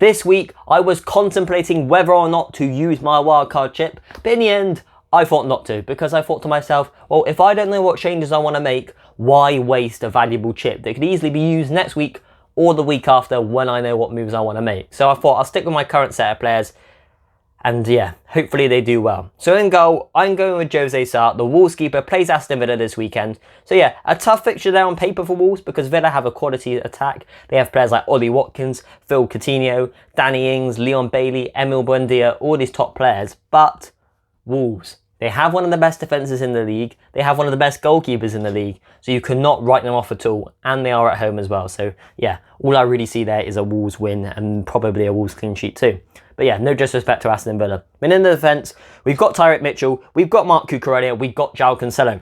This week, I was contemplating whether or not to use my wildcard chip, but in the end, I thought not to, because I thought to myself, well, if I don't know what changes I want to make, why waste a valuable chip that could easily be used next week or the week after when I know what moves I want to make. So I thought I'll stick with my current set of players, and yeah, hopefully they do well. So in goal, I'm going with Jose Sarr. The Wolves keeper plays Aston Villa this weekend. So yeah, a tough fixture there on paper for Wolves because Villa have a quality attack. They have players like Ollie Watkins, Phil Coutinho, Danny Ings, Leon Bailey, Emil Buendia, all these top players. But Wolves, they have one of the best defences in the league. They have one of the best goalkeepers in the league. So you cannot write them off at all. And they are at home as well. So yeah, all I really see there is a Wolves win and probably a Wolves clean sheet too. But yeah, no disrespect to Aston Villa. And in the defence, we've got Tyreek Mitchell, we've got Marc Cucurella, we've got João Cancelo.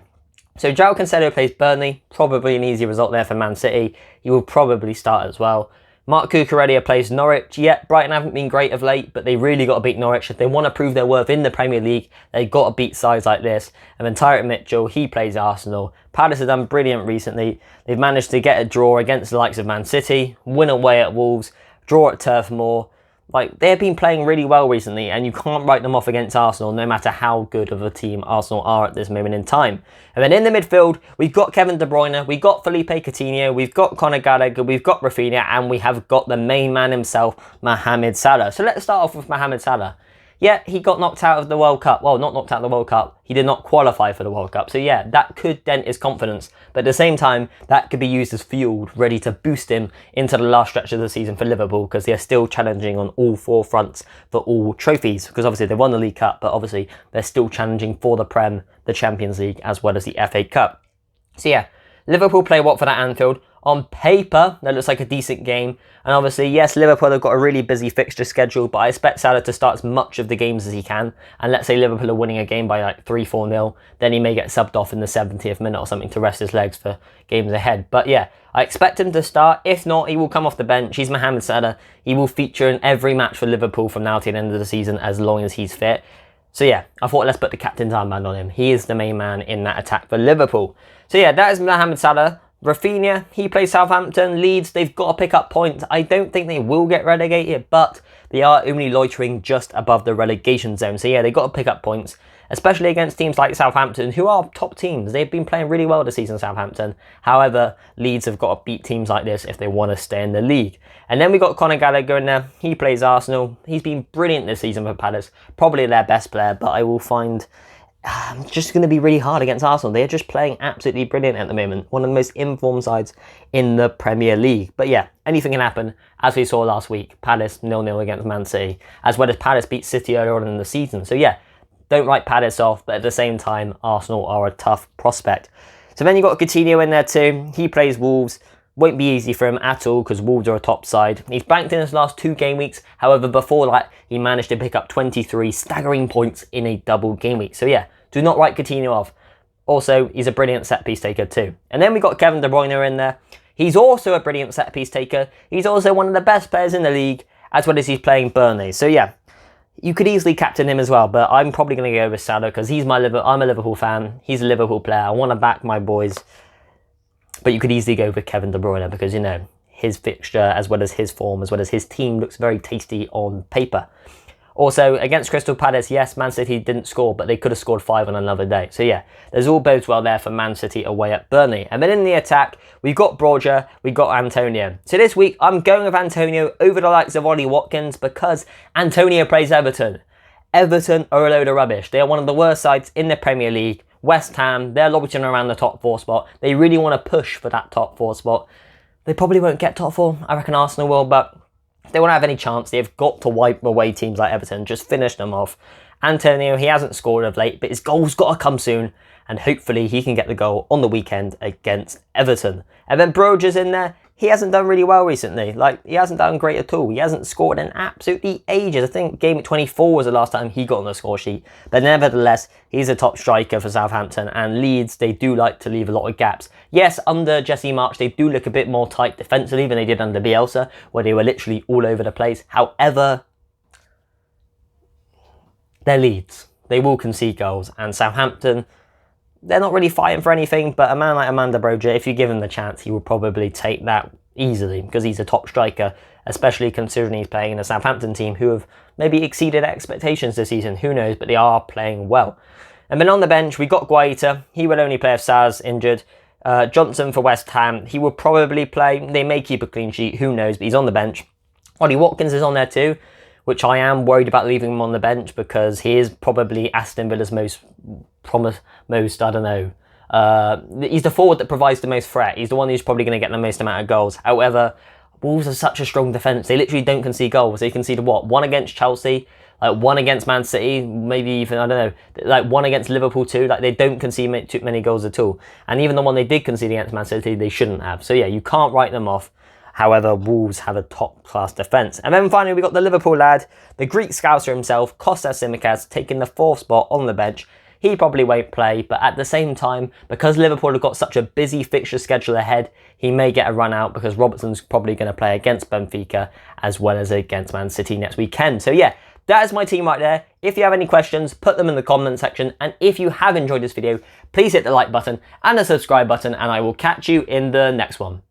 So João Cancelo plays Burnley, probably an easy result there for Man City. He will probably start as well. Marc Cucurella plays Norwich. Yeah, Brighton haven't been great of late, but they really got to beat Norwich. If they want to prove their worth in the Premier League, they've got to beat sides like this. And then Tyreek Mitchell, he plays Arsenal. Palace have done brilliant recently. They've managed to get a draw against the likes of Man City, win away at Wolves, draw at Turf Moor. Like, they've been playing really well recently, and you can't write them off against Arsenal, no matter how good of a team Arsenal are at this moment in time. And then in the midfield, we've got Kevin De Bruyne, we've got Felipe Coutinho, we've got Conor Gallagher, we've got Rafinha, and we have got the main man himself, Mohamed Salah. So let's start off with Mohamed Salah. Yeah, he got knocked out of the World Cup. Well, not knocked out of the World Cup. He did not qualify for the World Cup. So yeah, that could dent his confidence. But at the same time, that could be used as fuel, ready to boost him into the last stretch of the season for Liverpool, because they're still challenging on all four fronts for all trophies. Because obviously they won the League Cup, but obviously they're still challenging for the Prem, the Champions League, as well as the FA Cup. So yeah, Liverpool play Watford at Anfield. On paper, that looks like a decent game. And obviously, yes, Liverpool have got a really busy fixture schedule, but I expect Salah to start as much of the games as he can. And let's say Liverpool are winning a game by like 3-4-0, then he may get subbed off in the 70th minute or something to rest his legs for games ahead. But yeah, I expect him to start. If not, he will come off the bench. He's Mohamed Salah. He will feature in every match for Liverpool from now to the end of the season as long as he's fit. So yeah, I thought let's put the captain's armband on him. He is the main man in that attack for Liverpool. So yeah, that is Mohamed Salah. Rafinha, he plays Southampton. Leeds, they've got to pick up points. I don't think they will get relegated, but they are only loitering just above the relegation zone. So yeah, they've got to pick up points, especially against teams like Southampton, who are top teams. They've been playing really well this season, Southampton. However, Leeds have got to beat teams like this if they want to stay in the league. And then we got Conor Gallagher in there. He plays Arsenal. He's been brilliant this season for Palace. Probably their best player, but I will find just going to be really hard against Arsenal. They're just playing absolutely brilliant at the moment. One of the most informed sides in the Premier League. But yeah, anything can happen. As we saw last week, Palace 0-0 against Man City, as well as Palace beat City earlier on in the season. So yeah, don't write Palace off, but at the same time, Arsenal are a tough prospect. So then you got Coutinho in there too. He plays Wolves. Won't be easy for him at all because Wolves are a top side. He's banked in his last 2 game weeks. However, before that, he managed to pick up 23 staggering points in a double game week. So yeah, do not write Coutinho off. Also, he's a brilliant set-piece taker too. And then we got Kevin De Bruyne in there. He's also a brilliant set-piece taker. He's also one of the best players in the league, as well as he's playing Burnley. So yeah, you could easily captain him as well, but I'm probably going to go with Salah because I'm a Liverpool fan. He's a Liverpool player. I want to back my boys. But you could easily go with Kevin De Bruyne because, you know, his fixture, as well as his form, as well as his team, looks very tasty on paper. Also, against Crystal Palace, yes, Man City didn't score, but they could have scored 5 on another day. So yeah, there's all bodes well there for Man City away at Burnley. And then in the attack, we've got Broja, we've got Antonio. So this week, I'm going with Antonio over the likes of Ollie Watkins because Antonio plays Everton. Everton are a load of rubbish. They are one of the worst sides in the Premier League. West Ham, they're loitering around the top 4 spot. They really want to push for that top 4 spot. They probably won't get top 4. I reckon Arsenal will, but if they won't have any chance. They've got to wipe away teams like Everton, just finish them off. Antonio, he hasn't scored of late, but his goal's got to come soon, and hopefully he can get the goal on the weekend against Everton. And then Broja's in there. He hasn't done really well recently. Like, he hasn't done great at all. He hasn't scored in absolutely ages. I think game 24 was the last time he got on the score sheet. But nevertheless, he's a top striker for Southampton. And Leeds, they do like to leave a lot of gaps. Yes, under Jesse Marsch, they do look a bit more tight defensively than they did under Bielsa, where they were literally all over the place. However, they're Leeds. They will concede goals. And Southampton, they're not really fighting for anything, but a man like Amanda Broja, if you give him the chance, he will probably take that easily because he's a top striker especially considering he's playing in a Southampton team who have maybe exceeded expectations this season. Who knows, but they are playing well. And then on the bench, we got Guaita. He will only play if Saz injured. Johnson for West Ham. He will probably play. They may keep a clean sheet. Who knows, but he's on the bench. Ollie Watkins is on there too, which I am worried about leaving him on the bench because he is probably Aston Villa's most, I don't know. He's the forward that provides the most threat. He's the one who's probably going to get the most amount of goals. However, Wolves are such a strong defence. They literally don't concede goals. They conceded what? 1 against Chelsea, like 1 against Man City, maybe even, I don't know, like 1 against Liverpool too. Like they don't concede too many goals at all. And even the one they did concede against Man City, they shouldn't have. So yeah, you can't write them off. However, Wolves have a top-class defence. And then finally, we got the Liverpool lad, the Greek scouser himself, Kostas Tsimikas, taking the 4th spot on the bench. He probably won't play, but at the same time, because Liverpool have got such a busy fixture schedule ahead, he may get a run out because Robertson's probably going to play against Benfica as well as against Man City next weekend. So yeah, that is my team right there. If you have any questions, put them in the comment section. And if you have enjoyed this video, please hit the like button and the subscribe button, and I will catch you in the next one.